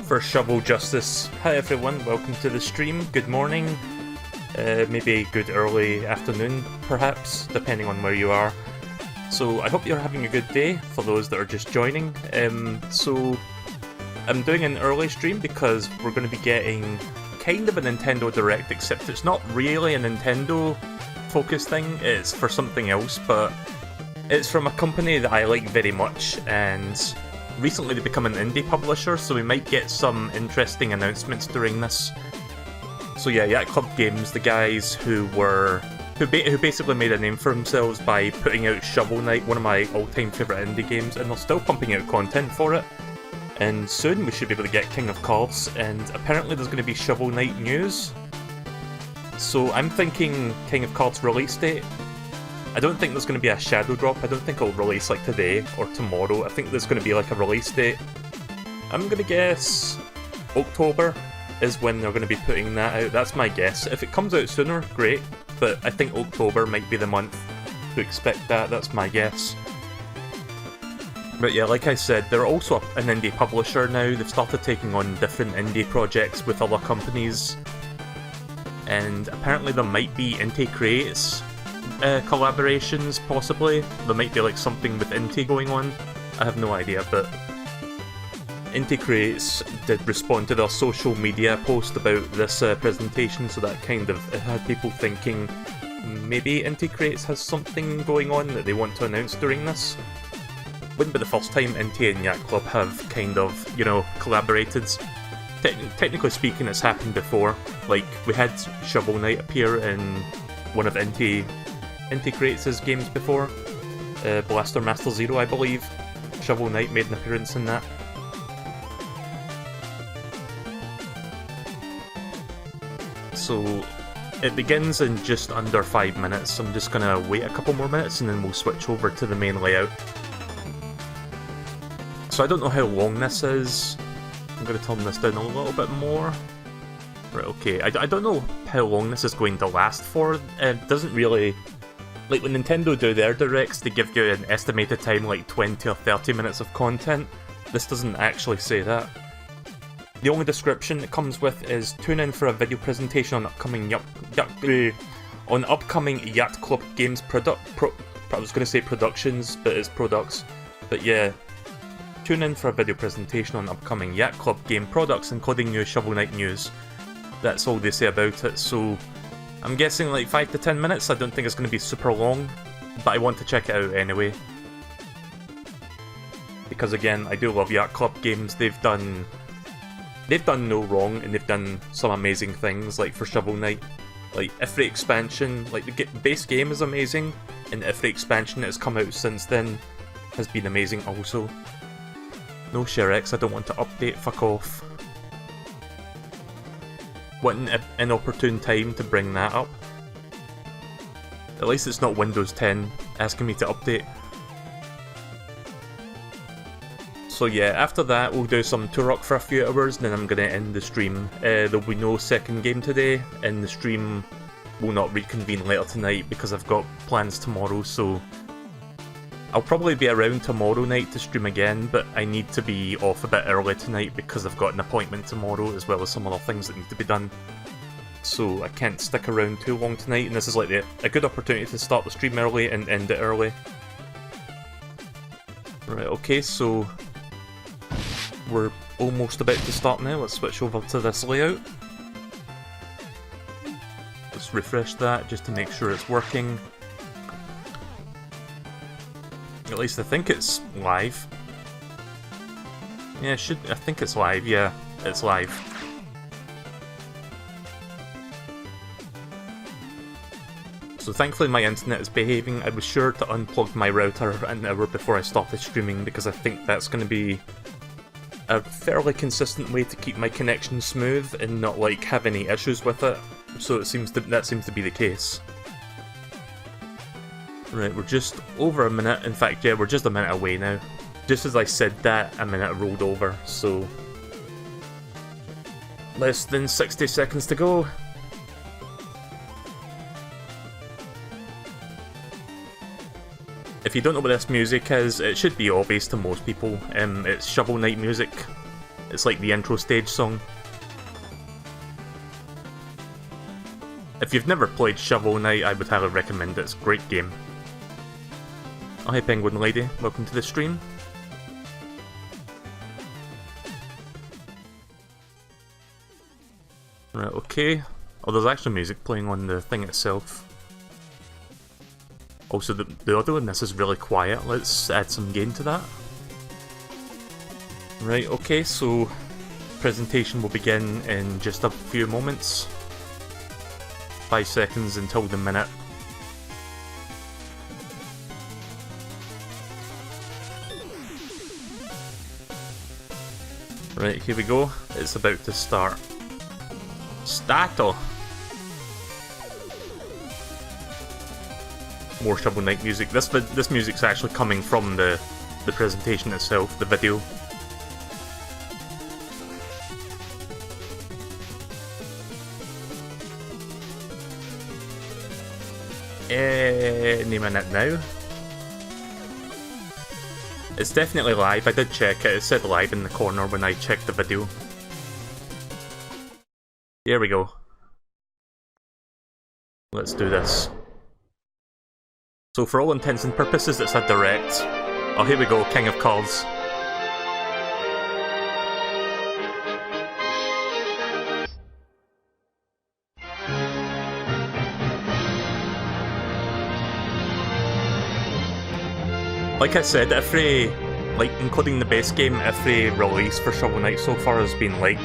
for Shovel Justice. Hi everyone, welcome to the stream. Good morning, maybe good early afternoon perhaps, depending on where you are. So I hope you're having a good day for those that are just joining. So I'm doing an early stream because we're going to be getting kind of a Nintendo Direct, except it's not really a Nintendo focused thing, it's for something else, but it's from a company that I like very much, and recently they've become an indie publisher, so we might get some interesting announcements during this. So yeah, Yacht Club Games, the guys who basically made a name for themselves by putting out Shovel Knight, one of my all-time favourite indie games, and they're still pumping out content for it. And soon we should be able to get King of Cards, and apparently there's going to be Shovel Knight news. So I'm thinking King of Cards release date. I don't think there's going to be a shadow drop. I don't think it'll release like today or tomorrow. I think there's going to be like a release date. I'm going to guess October is when they're going to be putting that out. That's my guess. If it comes out sooner, great. But I think October might be the month to expect that. That's my guess. But yeah, like I said, they're also an indie publisher now. They've started taking on different indie projects with other companies. And apparently there might be Inti Creates collaborations, possibly. There might be like something with Inti going on. I have no idea, but Inti Creates did respond to their social media post about this presentation, so that kind of it had people thinking maybe Inti Creates has something going on that they want to announce during this. Wouldn't be the first time Inti and Yacht Club have kind of, you know, collaborated. Technically speaking, it's happened before. Like, we had Shovel Knight appear in one of Inti Creates' games before. Blaster Master Zero, I believe. Shovel Knight made an appearance in that. So, it begins in just under 5 minutes. I'm just gonna wait a couple more minutes and then we'll switch over to the main layout. So I don't know how long this is. I'm going to turn this down a little bit more. Right, okay. I don't know how long this is going to last for. It doesn't really... Like, when Nintendo do their directs, they give you an estimated time, like 20 or 30 minutes of content. This doesn't actually say that. The only description it comes with is, tune in for a video presentation on upcoming Yacht Club Games I was going to say productions, but it's products. But yeah. Tune in for a video presentation on upcoming Yacht Club game products, including new Shovel Knight news. That's all they say about it, so I'm guessing like 5 to 10 minutes. I don't think it's going to be super long, but I want to check it out anyway. Because again, I do love Yacht Club games. They've done no wrong, and they've done some amazing things, like for Shovel Knight. Like, every expansion, like the base game is amazing, and every expansion that has come out since then has been amazing also. No ShareX, I don't want to update, fuck off. What an inopportune time to bring that up. At least it's not Windows 10 asking me to update. So yeah, after that we'll do some Turok for a few hours, and then I'm going to end the stream. There'll be no second game today, and the stream will not reconvene later tonight because I've got plans tomorrow, so... I'll probably be around tomorrow night to stream again, but I need to be off a bit early tonight because I've got an appointment tomorrow, as well as some other things that need to be done. So I can't stick around too long tonight, and this is like a good opportunity to start the stream early and end it early. Right, okay, so we're almost about to start now. Let's switch over to this layout. Let's refresh that just to make sure it's working. At least I think it's live. Yeah, I think it's live, yeah, it's live. So thankfully my internet is behaving. I was sure to unplug my router an hour before I started streaming because I think that's going to be a fairly consistent way to keep my connection smooth and not like have any issues with it. So that seems to be the case. Right, we're just over a minute. In fact, yeah, we're just a minute away now. Just as I said that, a minute rolled over, so... Less than 60 seconds to go. If you don't know what this music is, it should be obvious to most people. It's Shovel Knight music. It's like the intro stage song. If you've never played Shovel Knight, I would highly recommend it. It's a great game. Oh, hey Penguin Lady, welcome to the stream. Right, okay. Oh, there's actually music playing on the thing itself. Also, the audio in this is really quiet. Let's add some gain to that. Right, okay, so presentation will begin in just a few moments. 5 seconds until the minute. Right, here we go. It's about to start. Stato! More Shovel Knight music. This music's actually coming from the presentation itself, the video. Any minute now. It's definitely live, I did check it, it said live in the corner when I checked the video. Here we go. Let's do this. So for all intents and purposes it's a direct. Oh, here we go, King of Cards. Like I said, every, like, including the base game, every release for Shovel Knight so far has been, like,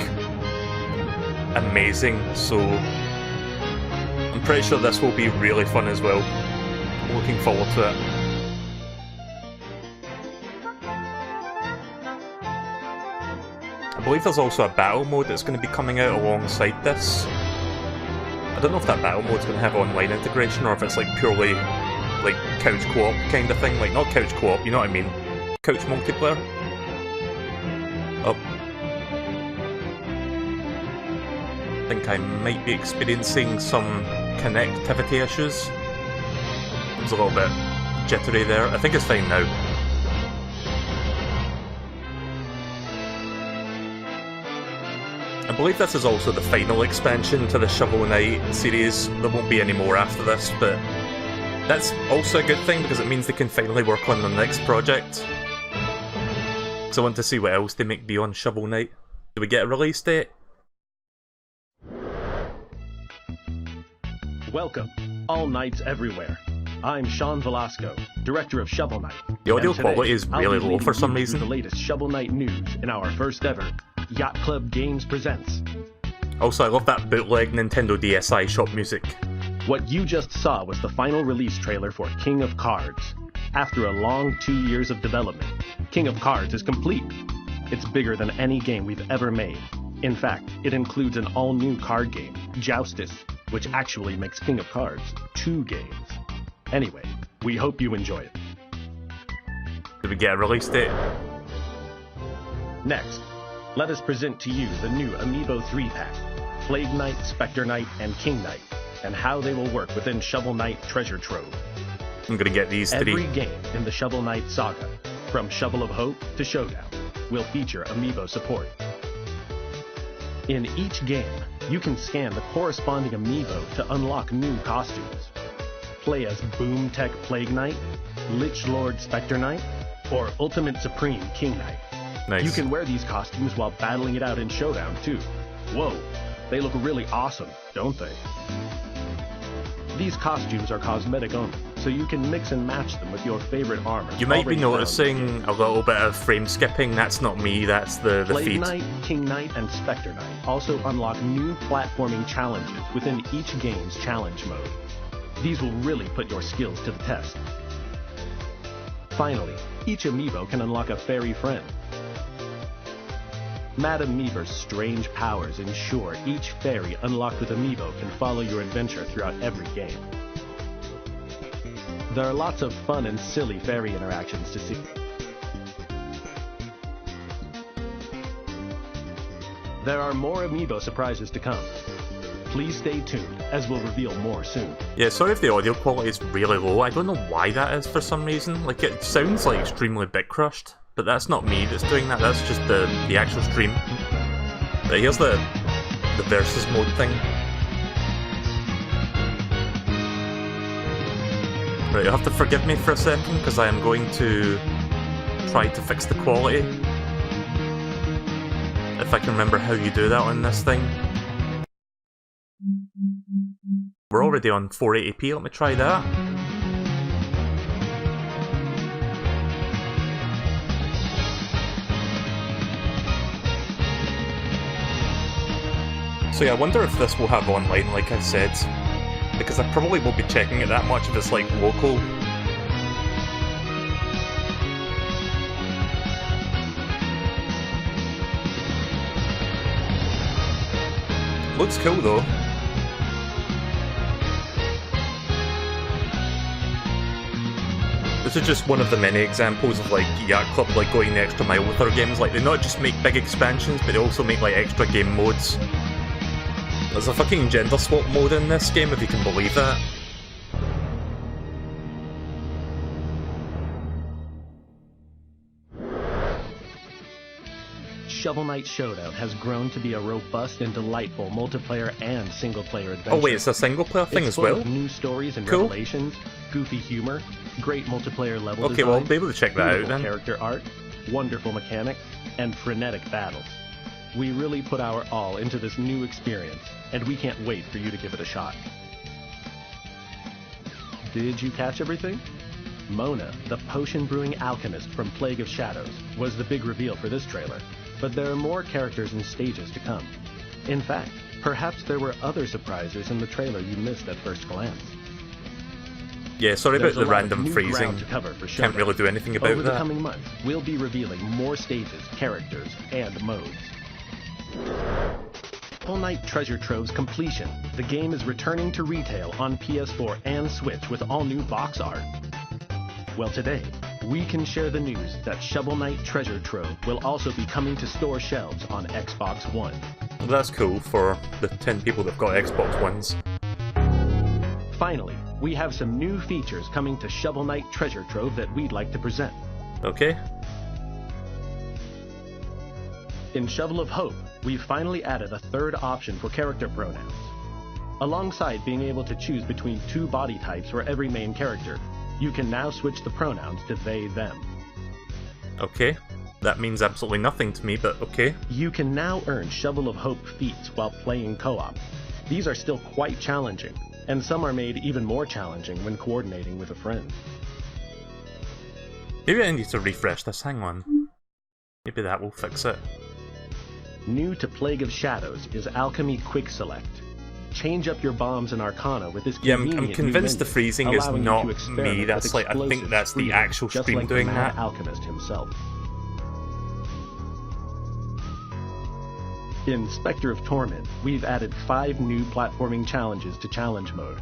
amazing, so I'm pretty sure this will be really fun as well. I'm looking forward to it. I believe there's also a battle mode that's going to be coming out alongside this. I don't know if that battle mode's going to have online integration or if it's, like, purely like couch co-op kind of thing, like not couch co-op, you know what I mean? Couch multiplayer. Oh. I think I might be experiencing some connectivity issues. It was a little bit jittery there. I think it's fine now. I believe this is also the final expansion to the Shovel Knight series. There won't be any more after this, but that's also a good thing because it means they can finally work on the next project. So I want to see what else they make beyond Shovel Knight. Do we get a release date? Welcome, all knights everywhere. I'm Sean Velasco, director of Shovel Knight. The audio quality is really low for some reason. The latest Shovel Knight news in our first ever Yacht Club Games Presents. Also, I love that bootleg Nintendo DSi shop music. What you just saw was the final release trailer for King of Cards. After a long 2 years of development, King of Cards is complete. It's bigger than any game we've ever made. In fact, it includes an all-new card game, Joustus, which actually makes King of Cards 2 games. Anyway, we hope you enjoy it. Did we get a release date? Next, let us present to you the new Amiibo 3-pack, Plague Knight, Spectre Knight, and King Knight, and how they will work within Shovel Knight Treasure Trove. I'm gonna get these three. Every game in the Shovel Knight saga, from Shovel of Hope to Showdown, will feature Amiibo support. In each game, you can scan the corresponding Amiibo to unlock new costumes. Play as Boom Tech Plague Knight, Lich Lord Spectre Knight, or Ultimate Supreme King Knight. Nice. You can wear these costumes while battling it out in Showdown too. Whoa, they look really awesome, don't they? These costumes are cosmetic only, so you can mix and match them with your favorite armor. You might be noticing a little bit of frame skipping. That's not me, that's the Plague feed. Knight, King Knight, and Spectre Knight also unlock new platforming challenges within each game's challenge mode. These will really put your skills to the test. Finally, each Amiibo can unlock a fairy friend. Madame Meever's strange powers ensure each fairy unlocked with Amiibo can follow your adventure throughout every game. There are lots of fun and silly fairy interactions to see. There are more Amiibo surprises to come. Please stay tuned, as we'll reveal more soon. Yeah, sorry if the audio quality is really low. I don't know why that is for some reason. Like, it sounds like extremely bit crushed. But that's not me that's doing that, that's just the actual stream. Right, here's the versus mode thing. Right, you'll have to forgive me for a second, because I am going to try to fix the quality. If I can remember how you do that on this thing. We're already on 480p, let me try that. So yeah, I wonder if this will have online, like I said. Because I probably won't be checking it that much if it's like local. Looks cool though. This is just one of the many examples of like Yacht Club like going the extra mile with their games. Like they not just make big expansions, but they also make like extra game modes. There's a fucking gender swap mode in this game, if you can believe that. Shovel Knight Showdown has grown to be a robust and delightful multiplayer and single-player adventure. Oh wait, it's a single-player thing as well? It's full of new stories and cool. revelations, goofy humor, great multiplayer level design, well, I'll be able to check that out then. Character art, wonderful mechanics, and frenetic battles. We really put our all into this new experience, and we can't wait for you to give it a shot. Did you catch everything? Mona, the potion brewing alchemist from Plague of Shadows, was the big reveal for this trailer, but there are more characters and stages to come. In fact, perhaps there were other surprises in the trailer you missed at first glance. Yeah, sorry about the random freezing. Can't really do anything about that. Over the coming months, we'll be revealing more stages, characters, and modes. Shovel Knight Treasure Trove's completion. The game is returning to retail on PS4 and Switch with all new box art. Well, today, we can share the news that Shovel Knight Treasure Trove will also be coming to store shelves on Xbox One. Well, that's cool for the 10 people that've got Xbox Ones. Finally, we have some new features coming to Shovel Knight Treasure Trove that we'd like to present. Okay. In Shovel of Hope, we've finally added a third option for character pronouns. Alongside being able to choose between two body types for every main character, you can now switch the pronouns to they, them. Okay. That means absolutely nothing to me, but okay. You can now earn Shovel of Hope feats while playing co-op. These are still quite challenging, and some are made even more challenging when coordinating with a friend. Maybe I need to refresh this, hang on. Maybe that will fix it. New to Plague of Shadows is Alchemy Quick Select. Change up your bombs and arcana with this convenient I'm convinced the freezing is not me, that's like, I think that's the actual stream like doing the that. Alchemist himself. In Spectre of Torment, we've added 5 new platforming challenges to challenge mode.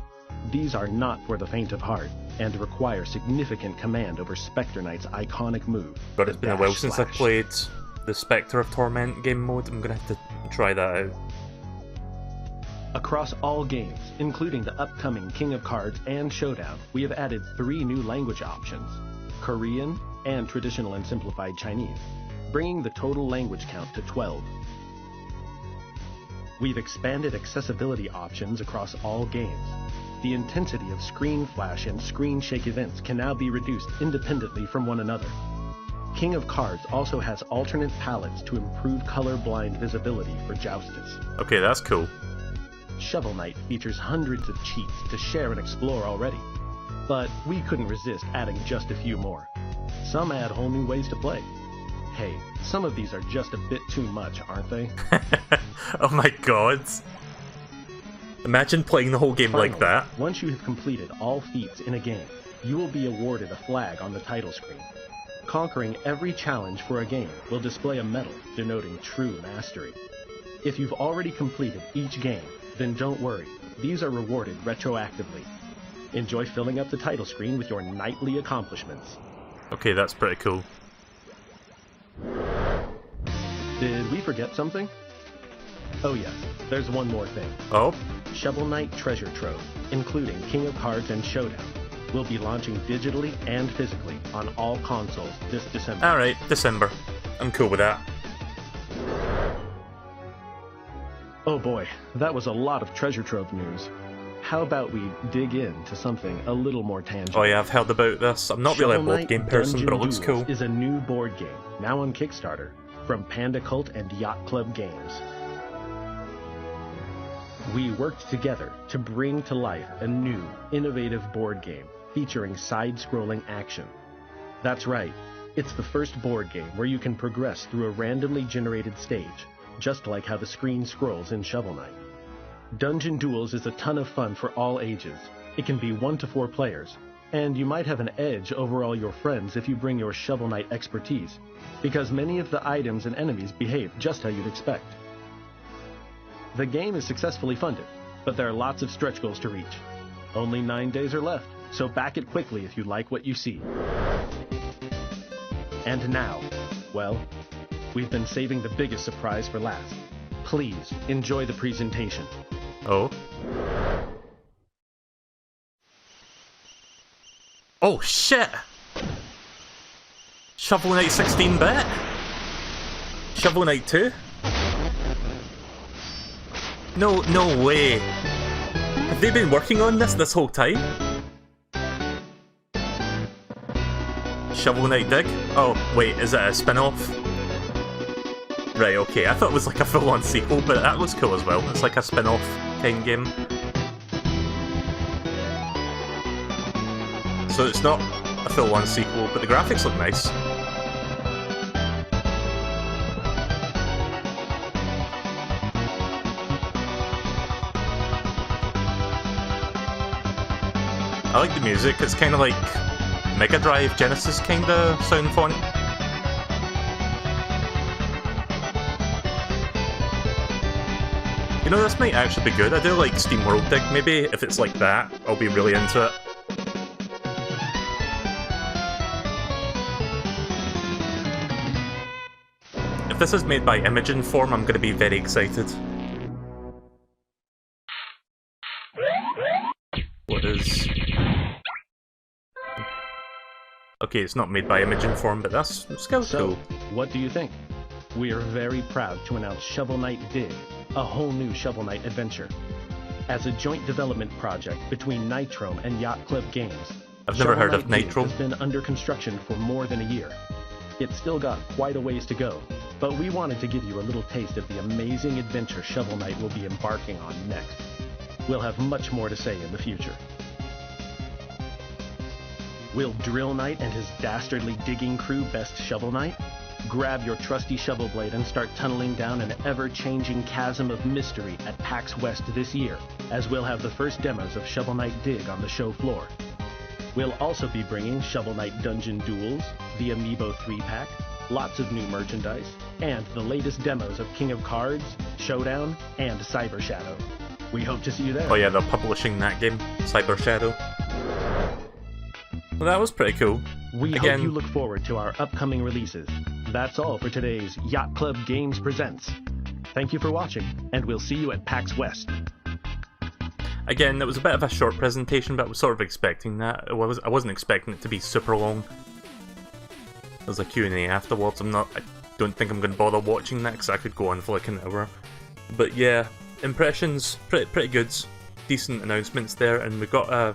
These are not for the faint of heart, and require significant command over Spectre Knight's iconic move. But it's been a while since I played the Spectre of Torment game mode, I'm gonna have to try that out. Across all games, including the upcoming King of Cards and Showdown, we have added 3 new language options, Korean and Traditional and Simplified Chinese, bringing the total language count to 12. We've expanded accessibility options across all games. The intensity of screen flash and screen shake events can now be reduced independently from one another. King of Cards also has alternate palettes to improve color-blind visibility for Joustus. Okay, that's cool. Shovel Knight features hundreds of cheats to share and explore already, but we couldn't resist adding just a few more. Some add whole new ways to play. Hey, some of these are just a bit too much, aren't they? Oh my god. Imagine playing the whole game Finally, like that. Once you have completed all feats in a game, you will be awarded a flag on the title screen. Conquering every challenge for a game will display a medal denoting true mastery. If you've already completed each game, then don't worry, these are rewarded retroactively. Enjoy filling up the title screen with your knightly accomplishments. Okay, that's pretty cool. Did we forget something? Oh yes, there's one more thing. Oh? Shovel Knight Treasure Trove, including King of Cards and Showdown, will be launching digitally and physically on all consoles this December. Alright, December. I'm cool with that. Oh boy, that was a lot of treasure trove news. How about we dig into something a little more tangible? Oh yeah, I've heard about this. I'm not really a Shovel board Knight game person, Dungeon but it looks Duels cool. is a new board game, now on Kickstarter, from Panda Cult and Yacht Club Games. We worked together to bring to life a new, innovative board game featuring side-scrolling action. That's right, it's the first board game where you can progress through a randomly generated stage, just like how the screen scrolls in Shovel Knight. Dungeon Duels is a ton of fun for all ages. It can be 1 to 4 players, and you might have an edge over all your friends if you bring your Shovel Knight expertise, because many of the items and enemies behave just how you'd expect. The game is successfully funded, but there are lots of stretch goals to reach. Only 9 days are left, so back it quickly if you like what you see. And now, well, we've been saving the biggest surprise for last. Please enjoy the presentation. Oh. Oh shit! Shovel Knight 16-bit? Shovel Knight 2? No way. Have they been working on this whole time? Shovel Knight Dig? Oh, wait, is it a spin-off? Right, okay, I thought it was like a full-on sequel, but that looks cool as well. It's like a spin-off kind game. So it's not a full-on sequel, but the graphics look nice. I like the music, it's kind of like Mega Drive, Genesis kind of sound font. You know, this might actually be good. I do like Steam World Dig. Maybe if it's like that, I'll be really into it. If this is made by Imogen Form, I'm going to be very excited. What is... Okay, it's not made by Imogen Form, but that's still cool. What do you think? We are very proud to announce Shovel Knight Dig, a whole new Shovel Knight adventure. As a joint development project between Nitrome and Yacht Club Games, I've never heard of Dig Nitrome. has been under construction for more than a year. It's still got quite a ways to go, but we wanted to give you a little taste of the amazing adventure Shovel Knight will be embarking on next. We'll have much more to say in the future. Will Drill Knight and his dastardly digging crew best Shovel Knight? Grab your trusty shovel blade and start tunneling down an ever-changing chasm of mystery at PAX West this year, as we'll have the first demos of Shovel Knight Dig on the show floor. We'll also be bringing Shovel Knight Dungeon Duels, the Amiibo 3-pack, lots of new merchandise, and the latest demos of King of Cards, Showdown, and Cyber Shadow. We hope to see you there. Oh yeah, they're publishing that game, Cyber Shadow. Well, that was pretty cool. We hope you look forward to our upcoming releases. That's all for today's Yacht Club Games Presents. Thank you for watching, and we'll see you at PAX West. Again, it was a bit of a short presentation, but I was sort of expecting that. I wasn't expecting it to be super long. There's a Q&A afterwards. I don't think I'm going to bother watching that, because I could go on for like an hour. But yeah, impressions, pretty good. Decent announcements there, and we've got a...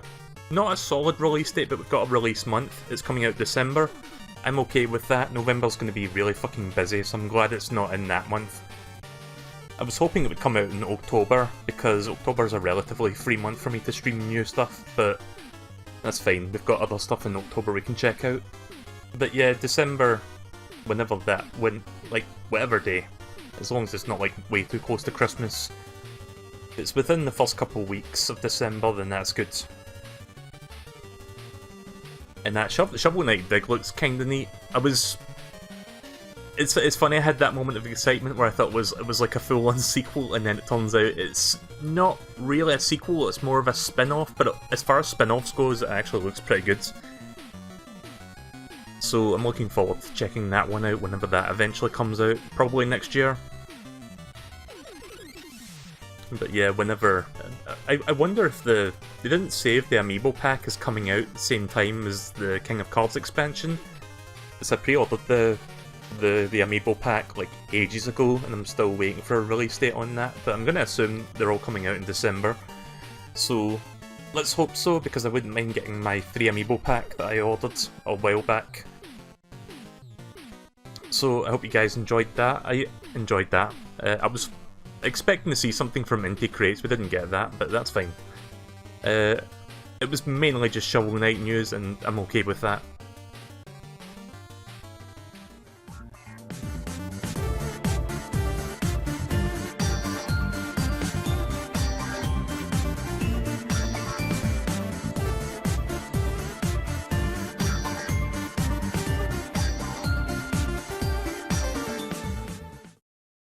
not a solid release date, but we've got a release month. It's coming out December. I'm okay with that. November's going to be really fucking busy, so I'm glad it's not in that month. I was hoping it would come out in October, because October's a relatively free month for me to stream new stuff, but that's fine. We've got other stuff in October we can check out. But yeah, December, like, whatever day, as long as it's not like way too close to Christmas. If it's within the first couple weeks of December, then that's good. And that Shovel Knight Dig looks kinda neat. It's funny, I had that moment of excitement where I thought it was like a full-on sequel, and then it turns out it's not really a sequel, it's more of a spin-off, but as far as spin-offs goes, it actually looks pretty good. So I'm looking forward to checking that one out whenever that eventually comes out, probably next year. But yeah, whenever... I wonder if they didn't say if the Amiibo pack is coming out at the same time as the King of Cards expansion. Because I pre-ordered the the Amiibo pack like ages ago, and I'm still waiting for a release date on that, but I'm going to assume they're all coming out in December. So let's hope so, because I wouldn't mind getting my 3 Amiibo pack that I ordered a while back. So I hope you guys enjoyed that. I enjoyed that. I was expecting to see something from Inti Crates, we didn't get that, but that's fine. It was mainly just Shovel Knight news, and I'm okay with that.